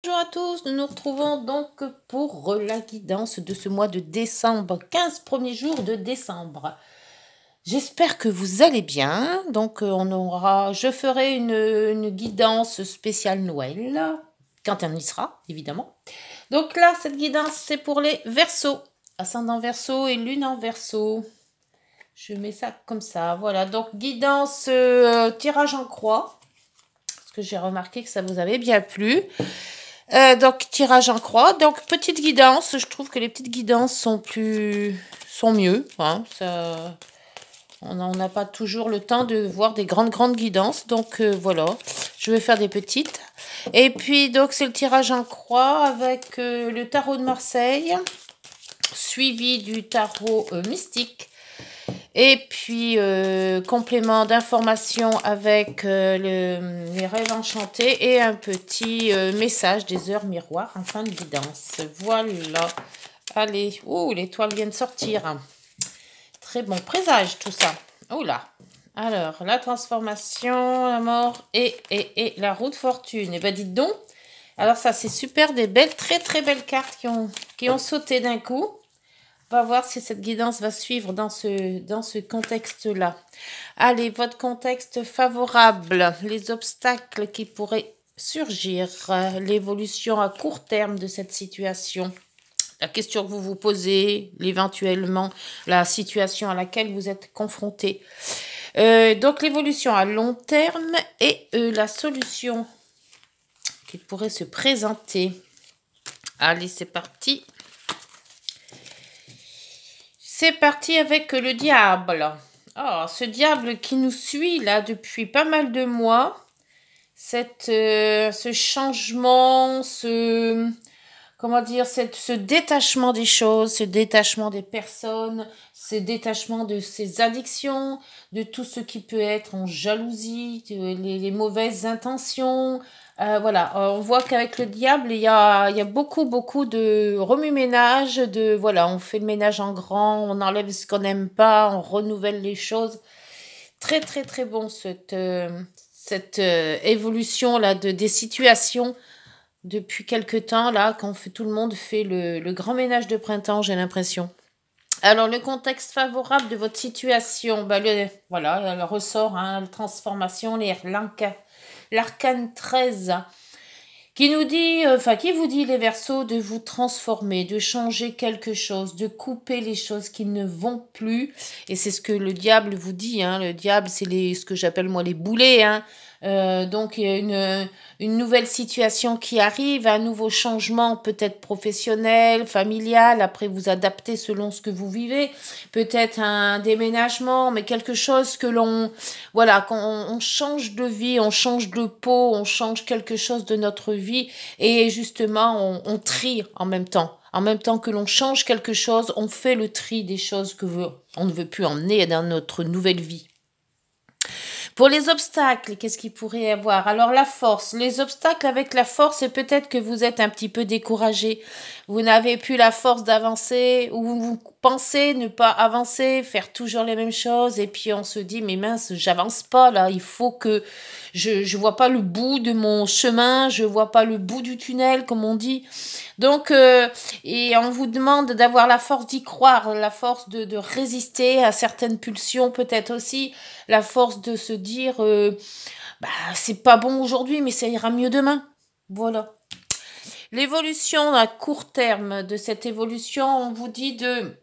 Bonjour à tous, nous nous retrouvons donc pour la guidance de ce mois de décembre, 15 premiers jours de décembre. J'espère que vous allez bien. Donc je ferai une guidance spéciale Noël, quand elle y sera, évidemment. Donc là, cette guidance, c'est pour les Verseaux, ascendant Verseau et lune en Verseau. Je mets ça comme ça, voilà. Donc guidance, tirage en croix, parce que j'ai remarqué que ça vous avait bien plu. Donc tirage en croix. Donc petite guidance. Je trouve que les petites guidances sont mieux. Hein, on n'a pas toujours le temps de voir des grandes guidances. Donc voilà. Je vais faire des petites. Et puis donc c'est le tirage en croix avec le tarot de Marseille, suivi du tarot mystique. Et puis, complément d'information avec les rêves enchantés et un petit message des heures miroirs en fin de guidance. Voilà. Allez. Ouh, l'étoile vient de sortir. Très bon présage, tout ça. Oula. Alors, la transformation, la mort et la roue de fortune. Eh ben, dites donc. Alors, ça, c'est super. Des belles, très belles cartes qui ont sauté d'un coup. On va voir si cette guidance va suivre dans ce contexte-là. Allez, votre contexte favorable, les obstacles qui pourraient surgir, l'évolution à court terme de cette situation, la question que vous vous posez, éventuellement la situation à laquelle vous êtes confronté. Donc l'évolution à long terme et la solution qui pourrait se présenter. Allez, c'est parti. C'est parti avec le diable. Oh, ce diable qui nous suit là depuis pas mal de mois. Ce changement, ce détachement des choses, ce détachement des personnes, ce détachement de ses addictions, de tout ce qui peut être en jalousie, les mauvaises intentions. Voilà, on voit qu'avec le diable, il y a beaucoup de remue-ménage, voilà, on fait le ménage en grand, on enlève ce qu'on n'aime pas, on renouvelle les choses. Très bon cette évolution là des situations depuis quelque temps là, quand tout le monde fait le grand ménage de printemps, j'ai l'impression. Alors le contexte favorable de votre situation, voilà, elle ressort, hein, la transformation, l'arcane 13 qui nous dit, qui vous dit les Verseaux de vous transformer, de changer quelque chose, de couper les choses qui ne vont plus. Et c'est ce que le diable vous dit. Hein. Le diable, c'est ce que j'appelle moi les boulets. Hein. Donc il y a une nouvelle situation qui arrive, un nouveau changement peut-être professionnel, familial, après vous adapter selon ce que vous vivez, peut-être un déménagement, mais quelque chose que voilà, qu'on change de vie, on change de peau, on change quelque chose de notre vie et justement on trie en même temps. En même temps que l'on change quelque chose, on fait le tri des choses on ne veut plus emmener dans notre nouvelle vie. Pour les obstacles, qu'est-ce qu'il pourrait y avoir? Alors la force, les obstacles avec la force, c'est peut-être que vous êtes un petit peu découragé. Vous n'avez plus la force d'avancer ou vous pensez ne pas avancer, faire toujours les mêmes choses et puis on se dit mais mince, j'avance pas là, il faut que je vois pas le bout de mon chemin, je vois pas le bout du tunnel comme on dit. Donc et on vous demande d'avoir la force d'y croire, la force de résister à certaines pulsions peut-être aussi, la force de se dire c'est pas bon aujourd'hui mais ça ira mieux demain. Voilà. L'évolution à court terme de cette évolution, on vous dit de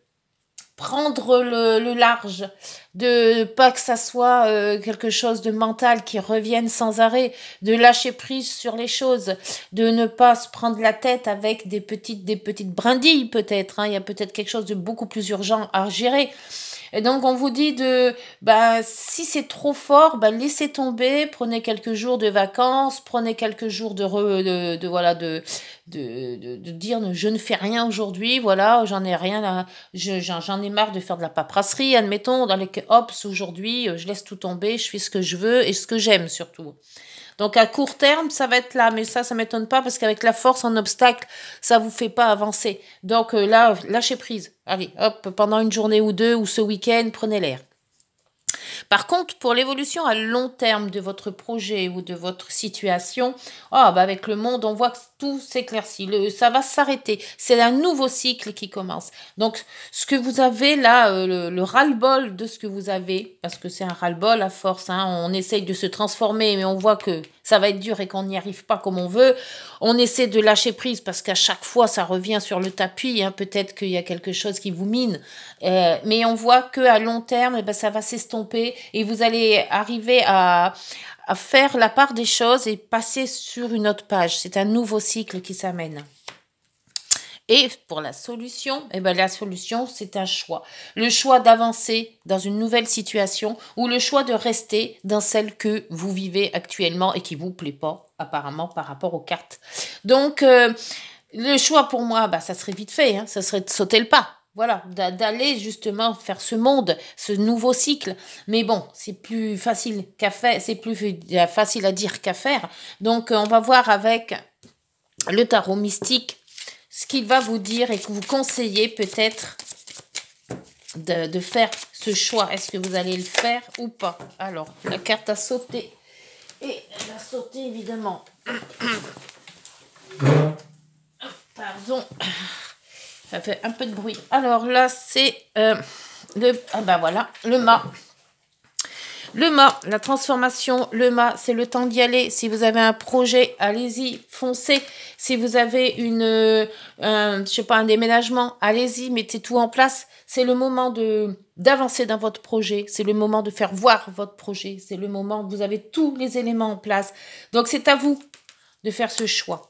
prendre le large, de pas que ça soit quelque chose de mental qui revienne sans arrêt, de lâcher prise sur les choses, de ne pas se prendre la tête avec des petites brindilles peut-être. Hein. Il y a peut-être quelque chose de beaucoup plus urgent à gérer. Et donc on vous dit si c'est trop fort, laissez tomber, prenez quelques jours de vacances, prenez quelques jours de dire je ne fais rien aujourd'hui, voilà, j'en ai rien à, j'en ai marre de faire de la paperasserie, admettons, aujourd'hui, je laisse tout tomber, je fais ce que je veux et ce que j'aime surtout. Donc à court terme, ça va être là, mais ça m'étonne pas parce qu'avec la force en obstacle, ça vous fait pas avancer. Donc là, lâchez prise. Allez, hop, pendant une journée ou deux ou ce week-end, prenez l'air. Par contre, pour l'évolution à long terme de votre projet ou de votre situation, avec le monde, on voit que tout s'éclaircit, ça va s'arrêter. C'est un nouveau cycle qui commence. Donc, ce que vous avez là, le ras-le-bol de ce que vous avez, parce que c'est un ras-le-bol à force, hein, on essaye de se transformer, mais on voit que ça va être dur et qu'on n'y arrive pas comme on veut. On essaie de lâcher prise parce qu'à chaque fois, ça revient sur le tapis. Hein, peut-être qu'il y a quelque chose qui vous mine. Mais on voit qu'à long terme, ça va s'estomper et vous allez arriver à faire la part des choses et passer sur une autre page. C'est un nouveau cycle qui s'amène. Et pour la solution, la solution, c'est un choix. Le choix d'avancer dans une nouvelle situation ou le choix de rester dans celle que vous vivez actuellement et qui ne vous plaît pas, apparemment, par rapport aux cartes. Donc, le choix pour moi, ça serait vite fait. Hein, ça serait de sauter le pas. Voilà, d'aller justement faire ce monde, ce nouveau cycle. Mais bon, c'est plus facile qu'à faire, c'est plus facile à dire qu'à faire. Donc, on va voir avec le tarot mystique ce qu'il va vous dire et que vous conseillez peut-être de faire ce choix. Est-ce que vous allez le faire ou pas? Alors, la carte a sauté. Et elle a sauté, évidemment. Pardon. Ça fait un peu de bruit. Alors là, c'est voilà, le mât. Le mât, la transformation, le mât, c'est le temps d'y aller. Si vous avez un projet, allez-y, foncez. Si vous avez un déménagement, allez-y, mettez tout en place. C'est le moment d'avancer dans votre projet. C'est le moment de faire voir votre projet. C'est le moment où vous avez tous les éléments en place. Donc, c'est à vous de faire ce choix.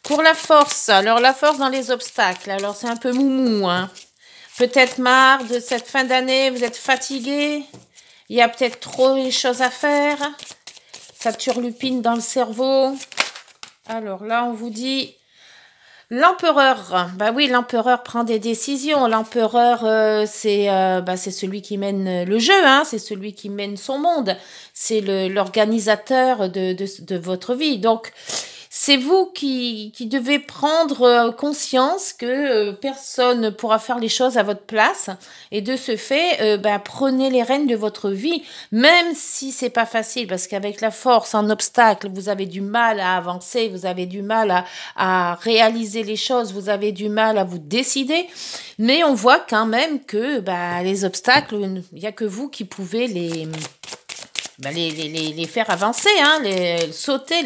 Pour la force, alors la force dans les obstacles. Alors, c'est un peu moumou, hein. Peut-être marre de cette fin d'année, vous êtes fatigué. Il y a peut-être trop de choses à faire. Ça turlupine dans le cerveau. Alors là, on vous dit l'empereur. Bah oui, l'empereur prend des décisions. L'empereur, c'est celui qui mène le jeu. Hein, c'est celui qui mène son monde. C'est l'organisateur de votre vie. Donc, c'est vous qui devez prendre conscience que personne ne pourra faire les choses à votre place. Et de ce fait, prenez les rênes de votre vie, même si c'est pas facile, parce qu'avec la force en obstacle, vous avez du mal à avancer, vous avez du mal à réaliser les choses, vous avez du mal à vous décider. Mais on voit quand même que les obstacles, il n'y a que vous qui pouvez les faire avancer, hein, sauter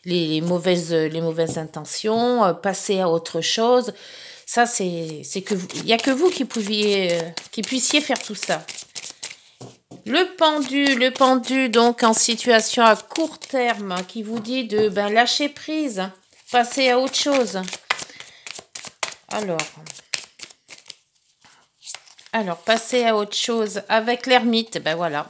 les mauvaises intentions, passer à autre chose. Ça, il n'y a que vous qui puissiez faire tout ça. Le pendu, donc en situation à court terme, qui vous dit de lâcher prise, passer à autre chose. Alors, passer à autre chose avec l'ermite, voilà.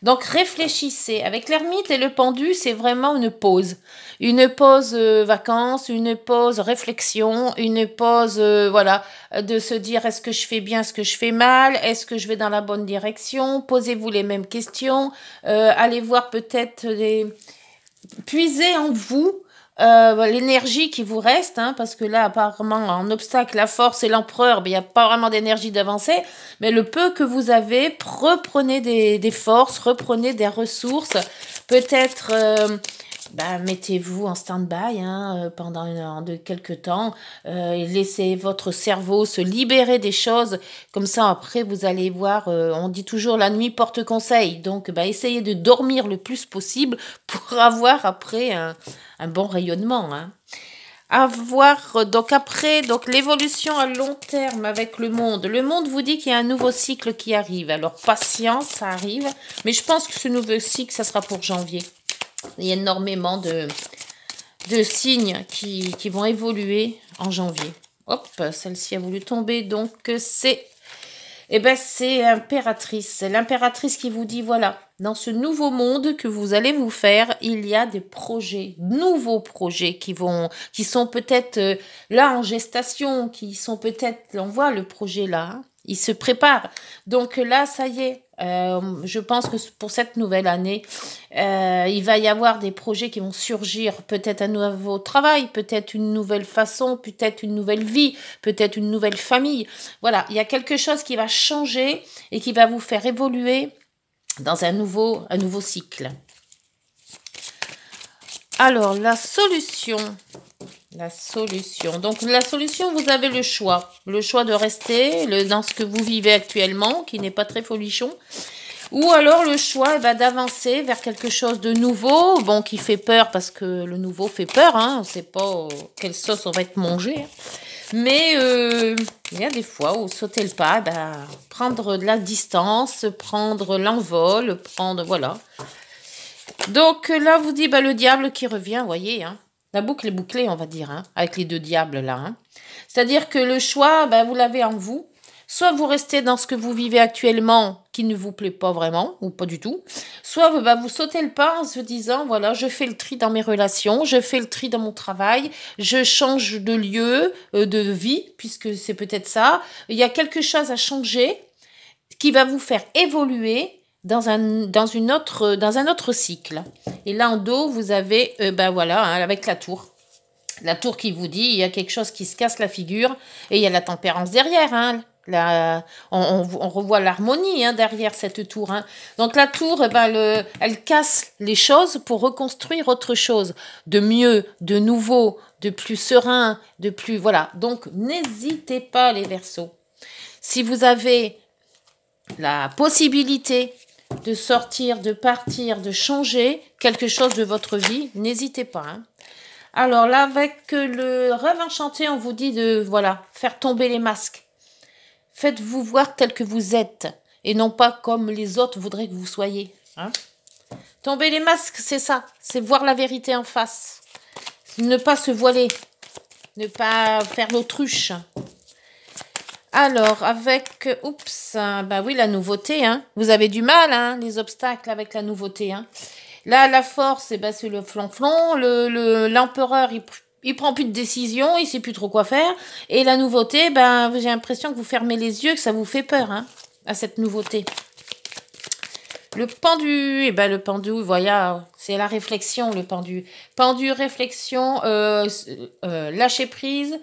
Donc, réfléchissez. Avec l'ermite et le pendu, c'est vraiment une pause. Une pause vacances, une pause réflexion, une pause, de se dire est-ce que je fais bien, est-ce que je fais mal, est-ce que je vais dans la bonne direction, posez-vous les mêmes questions, allez voir peut-être puisez en vous l'énergie qui vous reste, hein, parce que là, apparemment, en obstacle, la force et l'empereur, il n'y a pas vraiment d'énergie d'avancer, mais le peu que vous avez, reprenez des forces, reprenez des ressources, peut-être mettez-vous en stand-by pendant quelques temps, laissez votre cerveau se libérer des choses, comme ça après vous allez voir, on dit toujours la nuit porte conseil, donc essayez de dormir le plus possible pour avoir après un bon rayonnement. Hein. Donc l'évolution à long terme avec le monde. Le monde vous dit qu'il y a un nouveau cycle qui arrive. Alors patience, ça arrive. Mais je pense que ce nouveau cycle, ça sera pour janvier. Il y a énormément de signes qui vont évoluer en janvier. Hop, celle-ci a voulu tomber. Donc c'est l'impératrice. C'est l'impératrice qui vous dit, voilà, dans ce nouveau monde que vous allez vous faire, il y a des projets, nouveaux projets qui sont peut-être là en gestation, qui sont peut-être, on voit le projet là, hein, il se prépare. Donc là, ça y est, je pense que pour cette nouvelle année, il va y avoir des projets qui vont surgir, peut-être un nouveau travail, peut-être une nouvelle façon, peut-être une nouvelle vie, peut-être une nouvelle famille. Voilà, il y a quelque chose qui va changer et qui va vous faire évoluer dans un nouveau cycle. Alors, la solution. La solution. Donc, la solution, vous avez le choix. Le choix de rester dans ce que vous vivez actuellement, qui n'est pas très folichon. Ou alors le choix d'avancer vers quelque chose de nouveau, bon, qui fait peur, parce que le nouveau fait peur, hein, on ne sait pas quelle sauce on va être mangé. Hein. Mais il y a des fois où sauter le pas, prendre de la distance, prendre l'envol, prendre, voilà. Donc là, vous dit le diable qui revient, vous voyez, hein. La boucle est bouclée, on va dire, hein, avec les deux diables là. Hein. C'est-à-dire que le choix, vous l'avez en vous. Soit vous restez dans ce que vous vivez actuellement, qui ne vous plaît pas vraiment, ou pas du tout. Soit vous sautez le pas en se disant, voilà, je fais le tri dans mes relations, je fais le tri dans mon travail, je change de lieu, de vie, puisque c'est peut-être ça. Il y a quelque chose à changer qui va vous faire évoluer dans un autre cycle. Et là, en dos, vous avez, voilà, hein, avec la tour. La tour qui vous dit, il y a quelque chose qui se casse la figure, et il y a la tempérance derrière, hein. On revoit l'harmonie hein, derrière cette tour. Hein. Donc la tour, elle casse les choses pour reconstruire autre chose, de mieux, de nouveau, de plus serein, de plus... Voilà, donc n'hésitez pas les Verseaux. Si vous avez la possibilité de sortir, de partir, de changer quelque chose de votre vie, n'hésitez pas. Hein. Alors là, avec le rêve enchanté, on vous dit de faire tomber les masques. Faites-vous voir tel que vous êtes et non pas comme les autres voudraient que vous soyez. Hein. Tomber les masques, c'est ça. C'est voir la vérité en face. Ne pas se voiler. Ne pas faire l'autruche. Alors, avec... Oups, oui, la nouveauté. Hein. Vous avez du mal, hein, les obstacles avec la nouveauté. Hein. Là, la force, c'est le flonflon. L'empereur, il prend plus de décision, il sait plus trop quoi faire. Et la nouveauté, j'ai l'impression que vous fermez les yeux, que ça vous fait peur, hein, à cette nouveauté. Le pendu, le pendu, voilà, c'est la réflexion, le pendu. Pendu, réflexion, lâcher prise,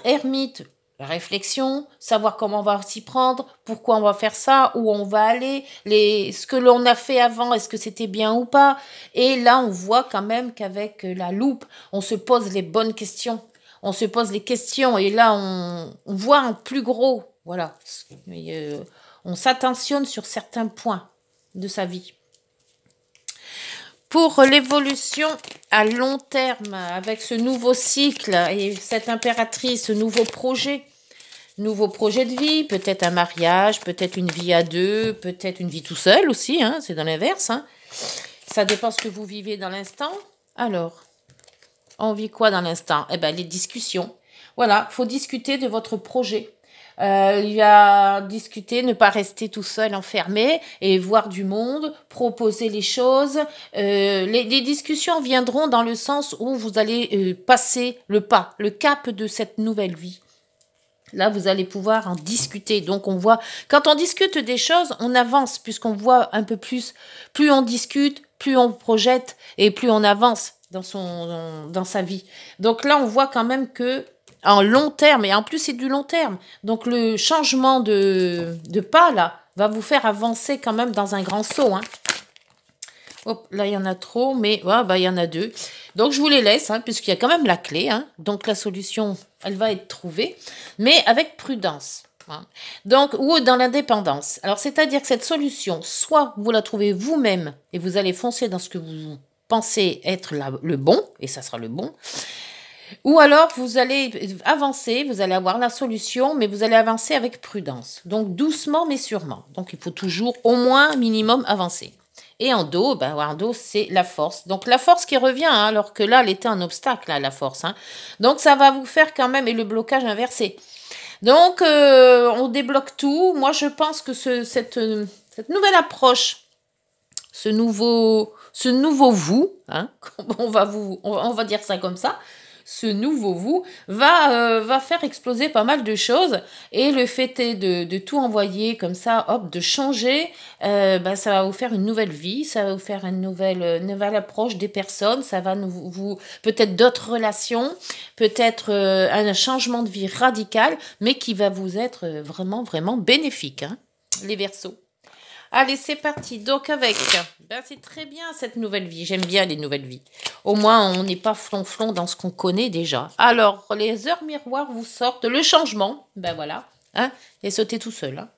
ermite, réflexion, savoir comment on va s'y prendre, pourquoi on va faire ça, où on va aller, ce que l'on a fait avant, est-ce que c'était bien ou pas. Et là, on voit quand même qu'avec la loupe, on se pose les bonnes questions. On se pose les questions et là, on voit en plus gros. Voilà. On s'attentionne sur certains points de sa vie. Pour l'évolution à long terme, avec ce nouveau cycle et cette impératrice, ce nouveau projet de vie, peut-être un mariage, peut-être une vie à deux, peut-être une vie tout seul aussi, hein, c'est dans l'inverse. Hein. Ça dépend ce que vous vivez dans l'instant. Alors, on vit quoi dans l'instant? Les discussions. Voilà, il faut discuter de votre projet. Il y a discuter, ne pas rester tout seul enfermé et voir du monde, proposer les choses. Les discussions viendront dans le sens où vous allez passer le pas, le cap de cette nouvelle vie. Là, vous allez pouvoir en discuter. Donc, on voit, quand on discute des choses, on avance puisqu'on voit un peu plus. Plus on discute, plus on projette et plus on avance dans sa vie. Donc là, on voit quand même que en long terme, et en plus c'est du long terme, donc le changement de pas là va vous faire avancer quand même dans un grand saut. Hein. Hop, là il y en a trop, mais il y en a deux. Donc je vous les laisse, hein, puisqu'il y a quand même la clé. Hein. Donc la solution, elle va être trouvée, mais avec prudence. Hein. Donc, ou dans l'indépendance. Alors c'est-à-dire que cette solution, soit vous la trouvez vous-même et vous allez foncer dans ce que vous pensez être le bon, et ça sera le bon. Ou alors, vous allez avancer, vous allez avoir la solution, mais vous allez avancer avec prudence. Donc, doucement, mais sûrement. Donc, il faut toujours, au moins, minimum, avancer. Et en dos, en dos, c'est la force. Donc, la force qui revient, hein, alors que là, elle était un obstacle, là, la force. Hein. Donc, ça va vous faire quand même, et le blocage inversé. Donc, on débloque tout. Moi, je pense que cette nouvelle approche, ce nouveau vous, hein, on va dire ça comme ça, ce nouveau vous va faire exploser pas mal de choses et le fait est de tout envoyer comme ça, hop, de changer, ça va vous faire une nouvelle vie, ça va vous faire une nouvelle approche des personnes, ça va vous peut-être d'autres relations, peut-être un changement de vie radical, mais qui va vous être vraiment, vraiment bénéfique, hein, les Verseaux. Allez, c'est parti. Donc avec, ben, c'est très bien cette nouvelle vie. J'aime bien les nouvelles vies. Au moins, on n'est pas flonflon dans ce qu'on connaît déjà. Alors, les heures miroirs vous sortent le changement. Ben voilà. Hein, et sautez tout seul. Hein.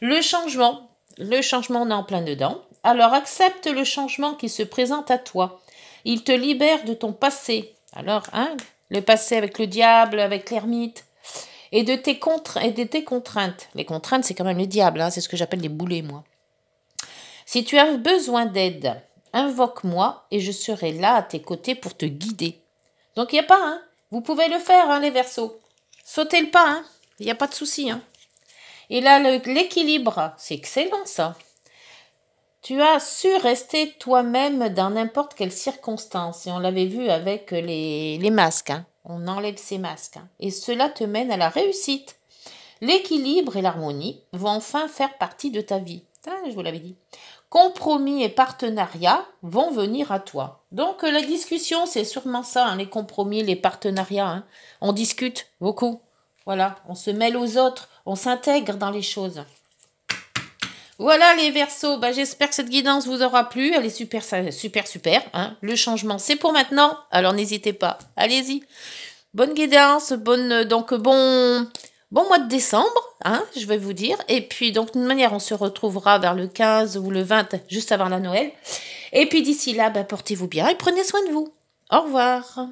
Le changement, on est en plein dedans. Alors, accepte le changement qui se présente à toi. Il te libère de ton passé. Alors, hein, le passé avec le diable, avec l'ermite. Et de tes contraintes. Les contraintes, c'est quand même le diable. Hein, c'est ce que j'appelle les boulets, moi. Si tu as besoin d'aide, invoque-moi et je serai là à tes côtés pour te guider. Donc, il n'y a pas, hein. Vous pouvez le faire, hein, les Verseaux. Sautez le pas, hein. Il n'y a pas de souci, hein. Et là, l'équilibre, c'est excellent, ça. Tu as su rester toi-même dans n'importe quelle circonstance. Et on l'avait vu avec les masques, hein. On enlève ces masques. Hein. Et cela te mène à la réussite. L'équilibre et l'harmonie vont enfin faire partie de ta vie. Ah, je vous l'avais dit. Compromis et partenariats vont venir à toi. Donc la discussion, c'est sûrement ça, hein, les compromis, les partenariats. Hein. On discute beaucoup. Voilà, on se mêle aux autres, on s'intègre dans les choses. Voilà les Verseaux, bah, j'espère que cette guidance vous aura plu. Elle est super, super, super. Hein. Le changement, c'est pour maintenant, alors n'hésitez pas. Allez-y. Bonne guidance, bon mois de décembre, hein, je vais vous dire. Et puis, donc, de toute manière, on se retrouvera vers le 15 ou le 20, juste avant la Noël. Et puis, d'ici là, bah, portez-vous bien et prenez soin de vous. Au revoir.